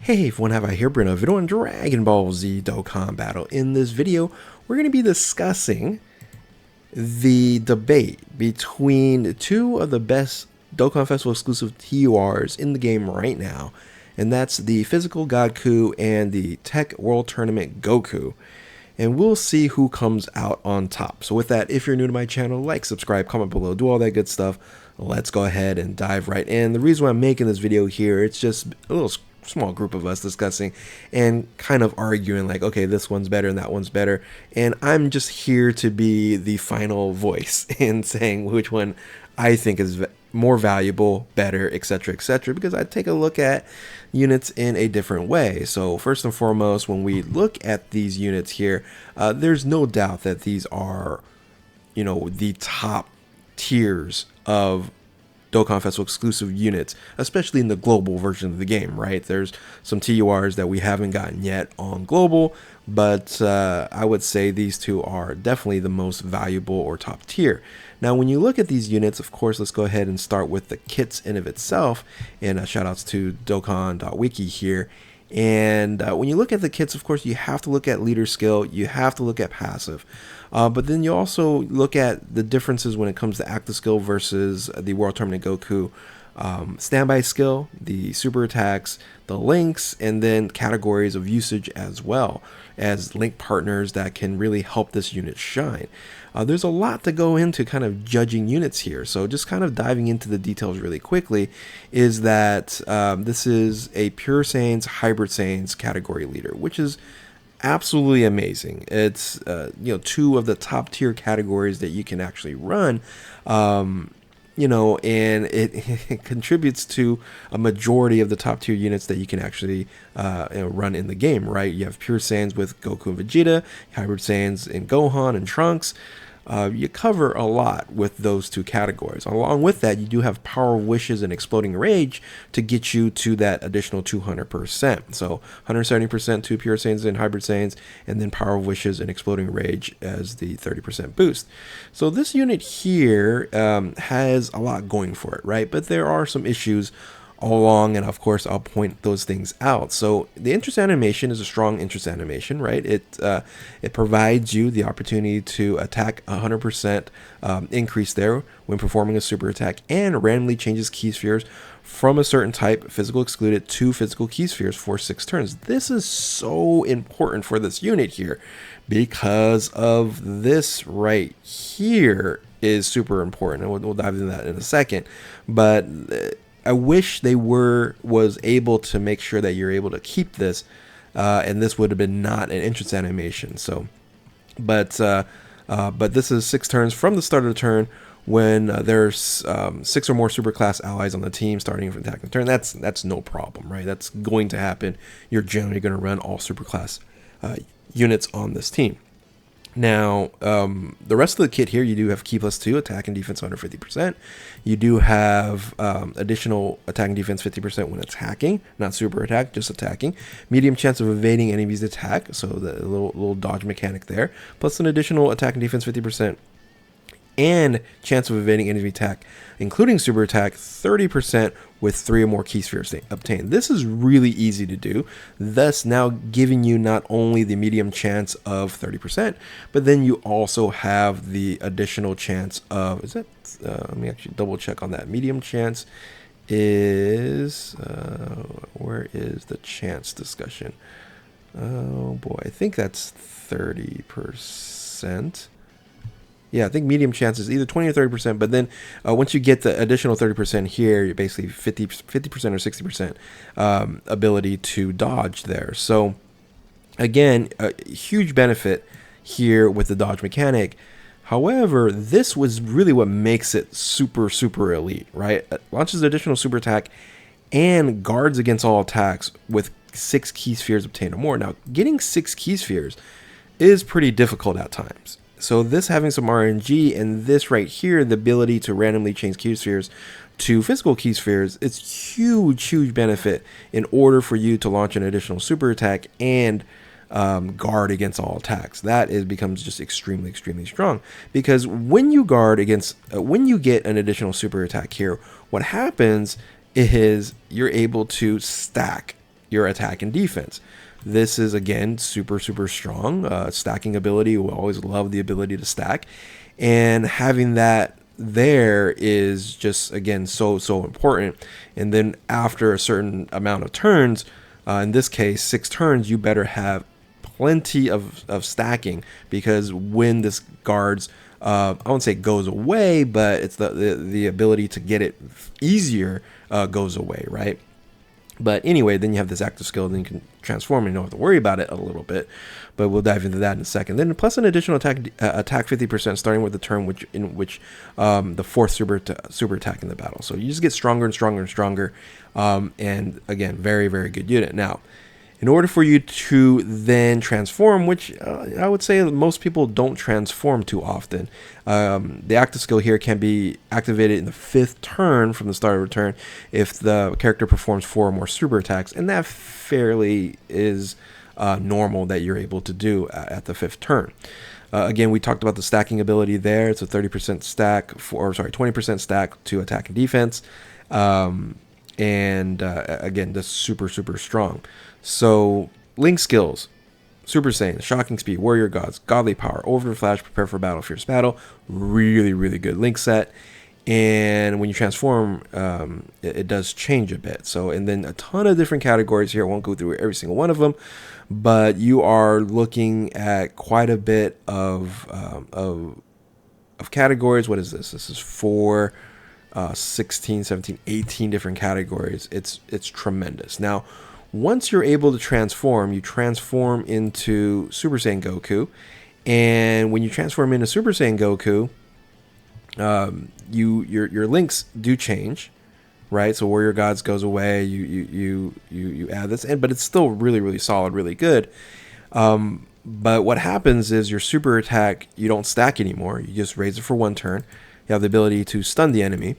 Hey everyone, have I here bring a video on Dragon Ball Z Dokkan Battle. In this video, we're going to be discussing the debate between two of the best Dokkan Festival exclusive TURs in the game right now, and that's the Physical Goku and the Tech World Tournament Goku. And we'll see who comes out on top. So with that, if you're new to my channel, like, subscribe, comment below, do all that good stuff. Let's go ahead and dive right in. The reason why I'm making this video here, it's just a little small group of us discussing and kind of arguing like, okay, this one's better and that one's better. And I'm just here to be the final voice in saying which one I think is more valuable, better, etc., etc., because I take a look at units in a different way. So first and foremost, when we look at these units here, there's no doubt that these are, the top tiers of Dokkan Festival exclusive units, especially in the global version of the game, right? There's some TURs that we haven't gotten yet on global, but I would say these two are definitely the most valuable or top tier. Now, when you look at these units, of course, let's go ahead and start with the kits in of itself, and shout outs to Dokkan.wiki here. And when you look at the kits, of course, you have to look at leader skill, you have to look at passive. But then you also look at the differences when it comes to active skill versus the World Tournament Goku standby skill, the super attacks, the links, and then categories of usage as well as link partners that can really help this unit shine. There's a lot to go into kind of judging units here. So just kind of diving into the details really quickly is that this is a Pure Saiyans, Hybrid Saiyans category leader, which is absolutely amazing. It's two of the top tier categories that you can actually run, and it contributes to a majority of the top tier units that you can actually run in the game, right? You have Pure Saiyans with Goku and Vegeta, Hybrid Saiyans in Gohan and Trunks. You cover a lot with those two categories. Along with that, you do have Power of Wishes and Exploding Rage to get you to that additional 200%. So 170% to Pure Saiyans and Hybrid Saiyans, and then Power of Wishes and Exploding Rage as the 30% boost. So this unit here has a lot going for it, right? But there are some issues all along, and of course I'll point those things out. So the interest animation is a strong interest animation, right? It provides you the opportunity to attack 100% increase there when performing a super attack, and randomly changes key spheres from a certain type, physical excluded, to physical key spheres for 6 turns. This is so important for this unit here because of this right here is super important, and we'll dive into that in a second. But I wish they was able to make sure that you're able to keep this, and this would have been not an interest animation. So, but this is 6 turns from the start of the turn when there's 6 or more super class allies on the team starting from attacking the turn. That's no problem, right? That's going to happen. You're generally going to run all super class units on this team. Now, the rest of the kit here, you do have Key +2, attack and defense under 50%. You do have additional attack and defense 50% when attacking, not super attack, just attacking. Medium chance of evading enemies' attack, so the little dodge mechanic there. Plus an additional attack and defense 50%. And chance of evading enemy attack, including super attack, 30% with 3 or more key spheres obtained. This is really easy to do, thus now giving you not only the medium chance of 30%, but then you also have the additional chance of, let me actually double check on that. Medium chance is, where is the chance discussion? Oh boy, I think that's 30%. Yeah, I think medium chance is either 20 or 30%, but then once you get the additional 30% here, you're basically 50% or 60% ability to dodge there. So again, a huge benefit here with the dodge mechanic. However, this was really what makes it super, super elite, right? It launches additional super attack and guards against all attacks with 6 key spheres obtained or more. Now, getting 6 key spheres is pretty difficult at times. So this having some RNG, and this right here, the ability to randomly change key spheres to physical key spheres, it's huge benefit in order for you to launch an additional super attack and guard against all attacks. That becomes just extremely strong, because when you guard against, when you get an additional super attack here, what happens is you're able to stack your attack and defense. This is, again, super, super strong. Stacking ability, we always love the ability to stack. And having that there is just, again, so important. And then after a certain amount of turns, in this case 6 turns, you better have plenty of stacking, because when this guards, I won't say goes away, but it's the ability to get it easier goes away, right? But anyway, then you have this active skill, then you can transform and you don't have to worry about it a little bit. But we'll dive into that in a second. Then plus an additional attack 50% starting with the turn in which the 4th super attack in the battle. So you just get stronger and stronger and stronger. And again, very, very good unit. Now, in order for you to then transform, which I would say most people don't transform too often, the active skill here can be activated in the 5th turn from the start of a turn if the character performs 4 or more super attacks, and that fairly is normal that you're able to do at the 5th turn. Again, we talked about the stacking ability there. It's a 30% stack, 20% stack to attack and defense. Again, that's super, super strong. So, Link skills: Super Saiyan, Shocking Speed, Warrior Gods, Godly Power, Over Flash, Prepare for Battle, Fierce Battle. Really, really good Link set. And when you transform, it does change a bit. So, and then a ton of different categories here. I won't go through every single one of them, but you are looking at quite a bit of categories. What is this? This is 16, 17, 18 different categories. It's tremendous. Now, once you're able to transform, you transform into Super Saiyan Goku. And when you transform into Super Saiyan Goku, your links do change, right? So Warrior Gods goes away. You add this in, but it's still really, really solid, really good. But what happens is your super attack, you don't stack anymore. You just raise it for 1 turn. You have the ability to stun the enemy.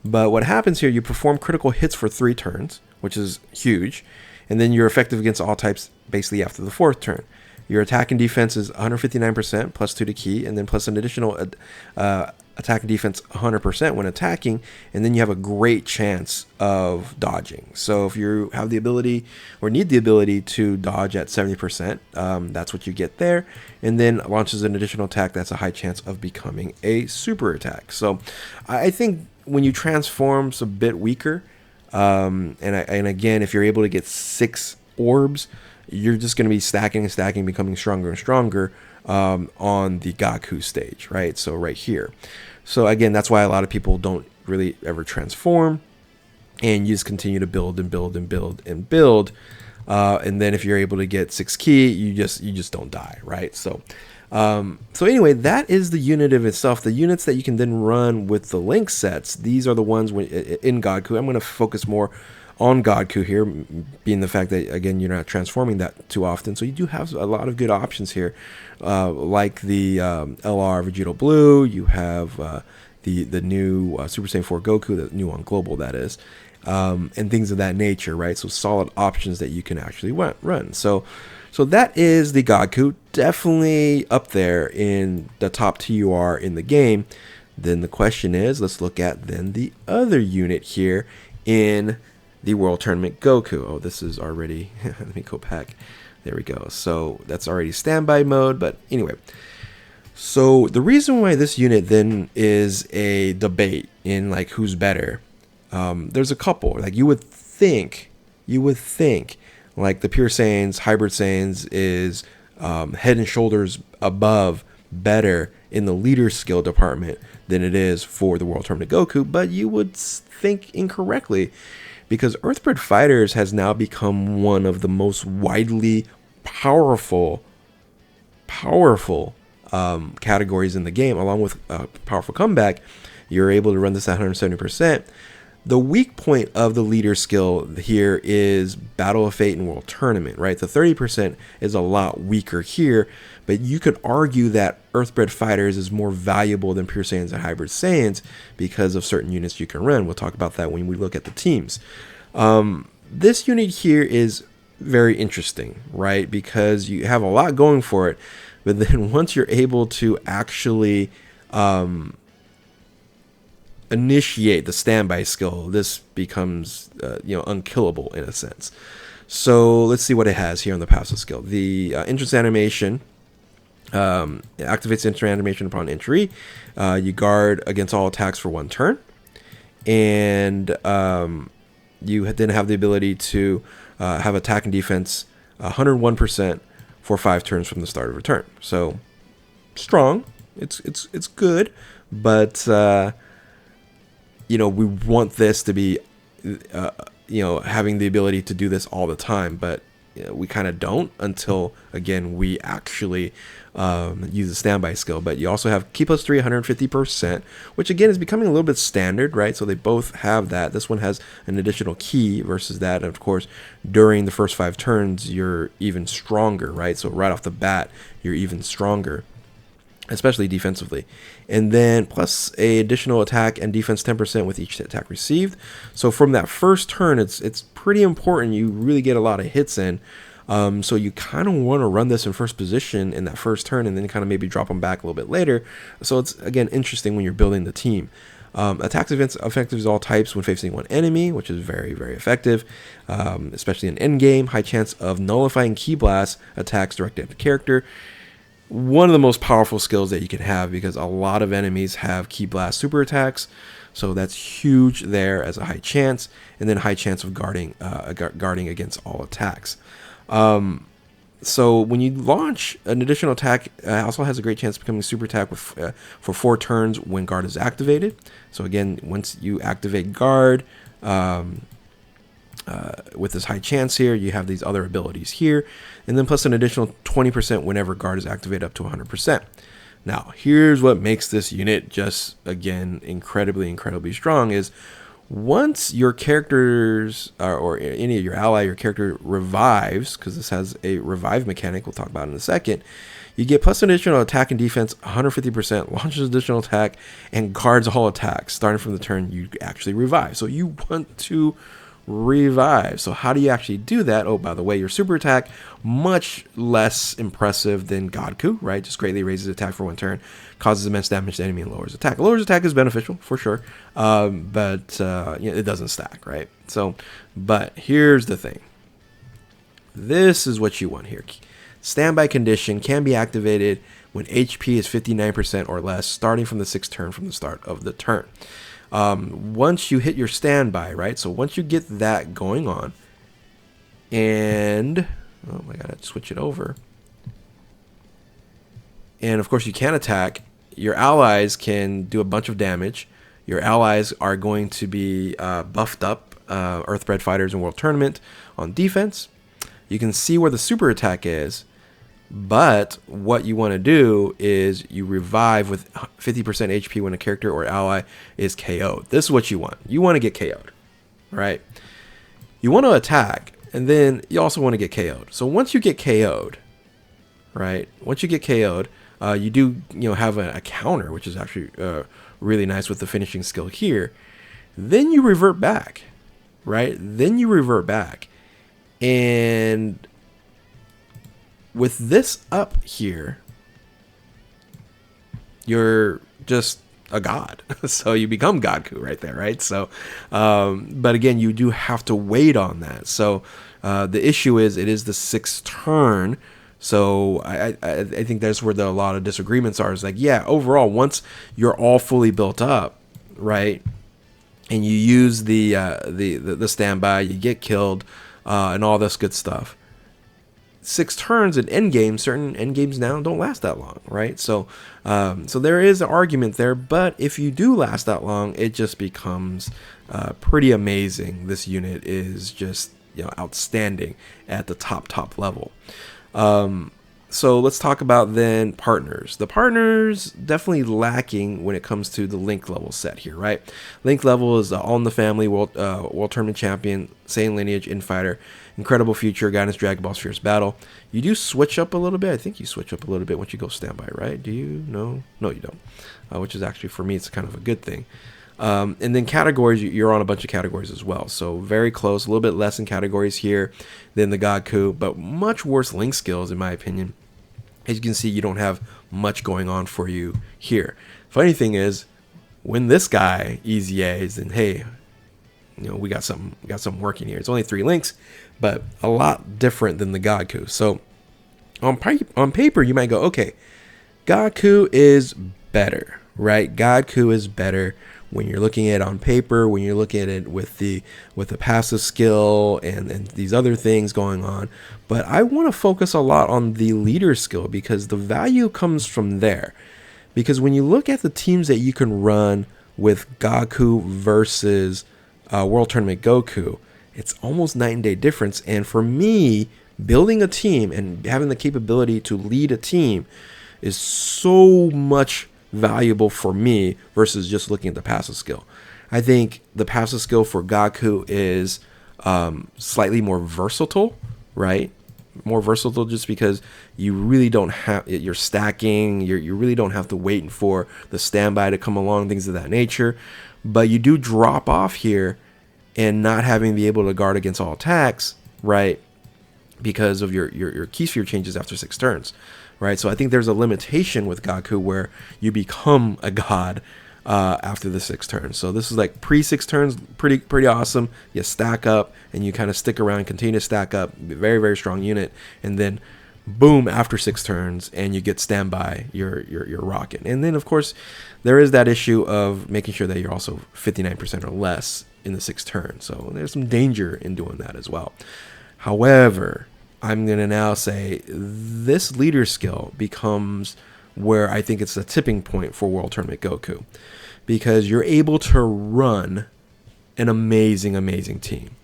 But what happens here, you perform critical hits for 3 turns, which is huge. And then you're effective against all types basically after the 4th turn. Your attack and defense is 159%, plus 2 to key, and then plus an additional attack and defense 100% when attacking, and then you have a great chance of dodging. So if you have the ability or need the ability to dodge at 70%, that's what you get there, and then launches an additional attack that's a high chance of becoming a super attack. So I think when you transform, it's a bit weaker, and again, if you're able to get 6 orbs, you're just going to be stacking and stacking, becoming stronger and stronger on the Goku stage, right? So right here. So again, that's why a lot of people don't really ever transform, and you just continue to build and build and build and build. And then if you're able to get 6 key, you just don't die, right? So anyway, that is the unit of itself. The units that you can then run with the Link sets, these are the ones in Goku. I'm going to focus more on Goku here, being the fact that, again, you're not transforming that too often. So you do have a lot of good options here, like the LR Vegito Blue. You have the new Super Saiyan 4 Goku, the new on Global, that is, and things of that nature, right? So solid options that you can actually run. So that is the Goku, definitely up there in the top TUR in the game. Then the question is, let's look at then the other unit here in the World Tournament Goku. Oh, this is already, let me go back. There we go. So that's already standby mode, but anyway. So the reason why this unit then is a debate in like who's better, there's a couple. Like you would think like the Pure Saiyans, Hybrid Saiyans is head and shoulders above, better in the leader skill department than it is for the World Tournament Goku, but you would think incorrectly, because Earthbred Fighters has now become one of the most widely powerful categories in the game, along with Powerful Comeback. You're able to run this at 170%. The weak point of the leader skill here is Battle of Fate and World Tournament, right? The 30% is a lot weaker here, but you could argue that Earthbred Fighters is more valuable than Pure Saiyans and Hybrid Saiyans because of certain units you can run. We'll talk about that when we look at the teams. This unit here is very interesting, right? Because you have a lot going for it, but then once you're able to actually initiate the standby skill, this becomes unkillable in a sense. So let's see what it has here on the passive skill. The entrance animation activates instant animation upon entry. You guard against all attacks for 1 turn, and you then have the ability to have attack and defense 101% for 5 turns from the start of a turn. So strong. It's good, but we want this to be having the ability to do this all the time, but we kind of don't until, again, we actually use the standby skill. But you also have Ki plus 3, 150%, which again is becoming a little bit standard, right? So they both have that. This one has an additional key versus that. And of course, during the first 5 turns, you're even stronger, right? So right off the bat, you're even stronger, especially defensively. And then plus a additional attack and defense 10% with each attack received. So from that first turn, it's pretty important you really get a lot of hits in. So you kind of want to run this in first position in that first turn, and then kind of maybe drop them back a little bit later. So it's, again, interesting when you're building the team. Attacks effective all types when facing one enemy, which is very, very effective, especially in endgame. High chance of nullifying Ki Blast attacks directed at the character. One of the most powerful skills that you can have, because a lot of enemies have Ki Blast super attacks. So that's huge there as a high chance, and then high chance of guarding against all attacks. So when you launch an additional attack, also has a great chance of becoming a super attack for 4 turns when guard is activated. So again, once you activate guard with this high chance here, you have these other abilities here, and then plus an additional 20% whenever guard is activated up to 100%. Now, here's what makes this unit just, again, incredibly, incredibly strong is once your characters or any of your ally, your character revives, because this has a revive mechanic we'll talk about in a second, you get plus additional attack and defense 150%, launches additional attack, and guards all attacks. Starting from the turn you actually revive. So you want to revive. So how do you actually do that? Oh, by the way, your super attack, much less impressive than Goku, right? Just greatly raises attack for 1 turn, causes immense damage to the enemy, and lowers attack. Lowers attack is beneficial for sure, but it doesn't stack, right? So, but here's the thing. This is what you want here. Standby condition can be activated when HP is 59% or less, starting from the 6th turn from the start of the turn. Once you hit your standby, right? So once you get that going on, and I gotta switch it over. And of course, you can attack. Your allies can do a bunch of damage. Your allies are going to be buffed up, Earthbred Fighters in World Tournament on defense. You can see where the super attack is. But what you want to do is you revive with 50% HP when a character or ally is KO'd. This is what you want. You want to get KO'd, right? You want to attack, and then you also want to get KO'd. So once you get KO'd, right? Once you get KO'd, you do have a counter, which is actually really nice with the finishing skill here. Then you revert back, right? Then you revert back, and with this up here, you're just a god. So you become Goku right there, right? So, but again, you do have to wait on that. So the issue is it is the 6th turn. So I think that's where a lot of disagreements are. Is like, yeah, overall, once you're all fully built up, right, and you use the standby, you get killed, and all this good stuff. 6 turns in endgame, certain endgames now don't last that long, right? So so there is an argument there, but if you do last that long, it just becomes pretty amazing. This unit is just outstanding at the top level. So let's talk about then partners. The partners definitely lacking when it comes to the Link level set here, right? Link level is All in the Family, World Tournament Champion, Saiyan Lineage, Infighter, Incredible Future, Guidance, Dragon Ball, Fierce Battle. You do switch up a little bit. I think you switch up a little bit once you go standby, right? Do you? No, you don't. Which is actually, for me, it's kind of a good thing. And then categories, you're on a bunch of categories as well. So very close, a little bit less in categories here than the Goku, but much worse Link skills, in my opinion. As you can see, you don't have much going on for you here. Funny thing is, when this guy easy A's, then hey, we got something working here. It's only 3 links, but a lot different than the Goku. So on paper, you might go, okay, Goku is better, right? Goku is better when you're looking at it on paper, when you're looking at it with the passive skill and these other things going on. But I want to focus a lot on the leader skill because the value comes from there. Because when you look at the teams that you can run with Goku versus World Tournament Goku, it's almost night and day difference. And for me, building a team and having the capability to lead a team is so much valuable for me versus just looking at the passive skill. I think the passive skill for Goku is slightly more versatile, right? More versatile just because you really don't have, you're stacking, you really don't have to wait for the standby to come along, things of that nature. But you do drop off here and not having to be able to guard against all attacks, right? Because of your key sphere changes after 6 turns, right? So I think there's a limitation with Goku where you become a god after the 6 turns. So this is like pre-6 turns, pretty awesome. You stack up and you kind of stick around, continue to stack up, very, very strong unit, and then boom, after 6 turns and you get standby, you're rocking. And then of course there is that issue of making sure that you're also 59% or less in the 6 turns. So there's some danger in doing that as well. However, I'm going to now say this leader skill becomes where I think it's the tipping point for World Tournament Goku, because you're able to run an amazing team.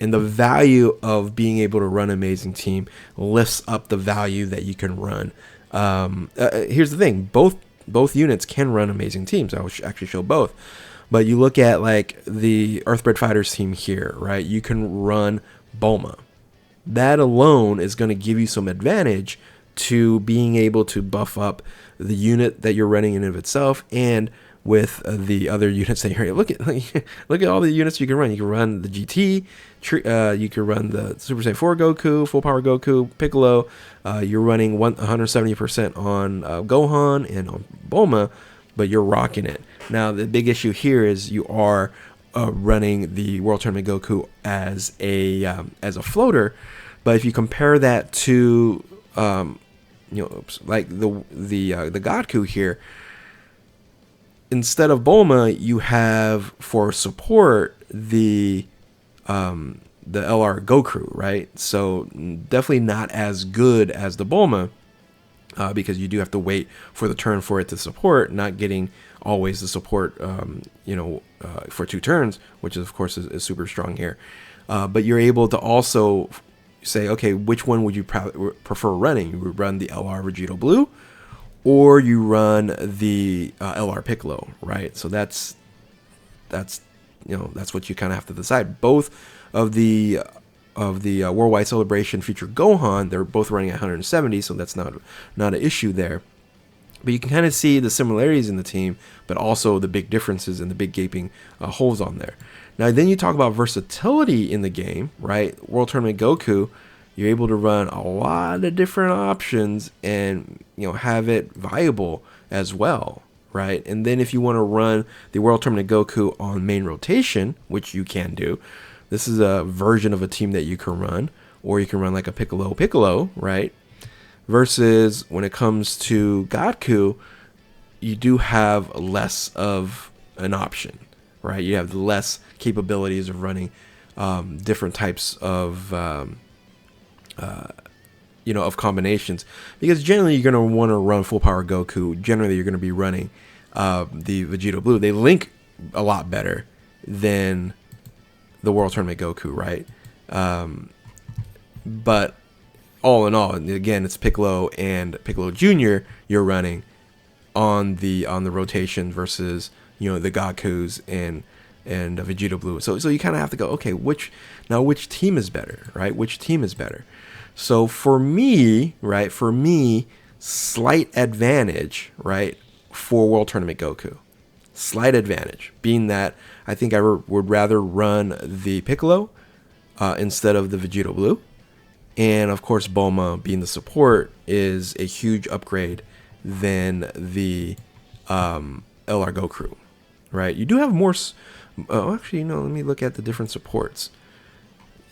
And the value of being able to run an amazing team lifts up the value that you can run. Here's the thing. Both units can run amazing teams. I will actually show both. But you look at like the Earthbred Fighters team here, right? You can run Bulma. That alone is going to give you some advantage to being able to buff up the unit that you're running in of itself, and with the other units that you're look at all the units you can run. You can run the GT, you can run the Super Saiyan 4 Goku, Full Power Goku, Piccolo. You're running 170% on Gohan and on Bulma, but you're rocking it. Now the big issue here is you are running the World Tournament Goku as a floater, but if you compare that to like the Goku here, instead of Bulma, you have for support the LR Goku, right? So definitely not as good as the Bulma, because you do have to wait for the turn for it to support, not getting always the support for 2 turns, which is, of course is super strong here. But you're able to also say, okay, which one would you prefer running? You would run the LR Vegito Blue, or you run the LR Piccolo, right? So that's what you kind of have to decide. Both of the Worldwide Celebration feature Gohan, they're both running at 170, so that's not an issue there. But you can kind of see the similarities in the team, but also the big differences and the big gaping holes on there. Now, then you talk about versatility in the game, right? World Tournament Goku, you're able to run a lot of different options and have it viable as well, right? And then if you want to run the World Tournament Goku on main rotation, which you can do, this is a version of a team that you can run, or you can run like a Piccolo, right? Versus when it comes to Goku, you do have less of an option, right? You have less capabilities of running different types of of combinations, because generally you're going to want to run Full Power Goku. Generally you're going to be running the Vegito Blue. They link a lot better than the World Tournament Goku, right? But all in all, again, it's Piccolo and Piccolo Jr. you're running on the rotation versus the Gokus and Vegito Blue. So you kind of have to go, okay, which team is better, right? Which team is better? So for me, right? For me, slight advantage, right? For World Tournament Goku, slight advantage being that I think I would rather run the Piccolo instead of the Vegito Blue. And of course, Bulma being the support is a huge upgrade than the LR Goku, right? You do have more. Let me look at the different supports.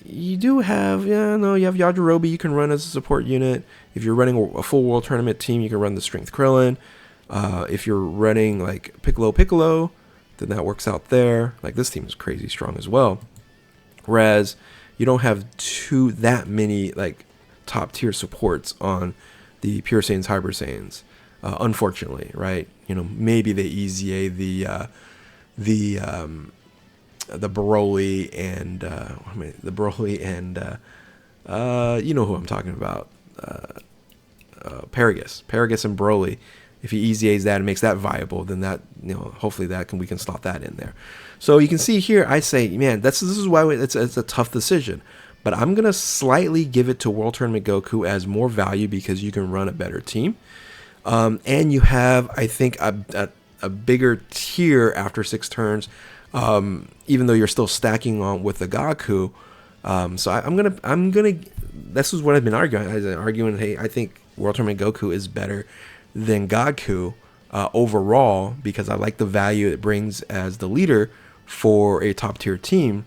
you do have, yeah, no, you have Yajirobe you can run as a support unit. If you're running a full World Tournament team, you can run the Strength Krillin. If you're running like Piccolo, then that works out there. Like this team is crazy strong as well. Whereas you don't have that many like top tier supports on the Pure Saiyans, Hyper Saiyans, unfortunately, right? You know, maybe the EZA, the Broly and you know who I'm talking about, Paragus and Broly. If he EZAs that and makes that viable, then that, you know, hopefully we can slot that in there. So you can see here, I say, man, this is why it's a tough decision. But I'm gonna slightly give it to World Tournament Goku as more value because you can run a better team, and you have, I think, a bigger tier after 6 turns, even though you're still stacking on with the Goku. So I'm gonna. This is what I've been arguing. Hey, I think World Tournament Goku is better than Goku overall because I like the value it brings as the leader for a top tier team,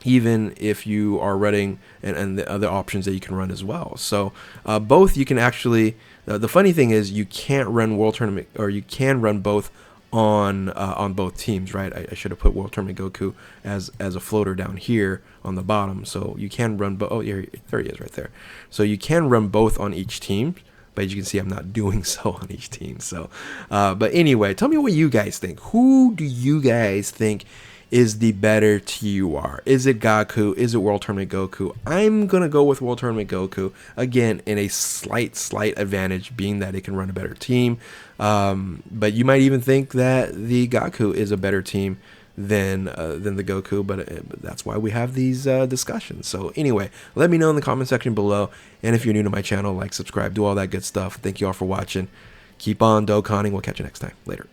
even if you are running and the other options that you can run as well. So both you can actually. The funny thing is you can't run World Tournament, or you can run both on both teams, right? I should have put World Tournament Goku as a floater down here on the bottom, so you can run both. Oh yeah, there he is right there. So you can run both on each team, but as you can see, I'm not doing so on each team. So but anyway, tell me what you guys think. Who do you guys think is the better TUR? Is it Goku? Is it World Tournament Goku? I'm gonna go with World Tournament Goku again, in a slight advantage, being that it can run a better team. But you might even think that the Goku is a better team than the Goku, but that's why we have these discussions. So anyway, let me know in the comment section below, and if you're new to my channel, like, subscribe, do all that good stuff. Thank you all for watching. Keep on Dokkaning. We'll catch you next time. Later.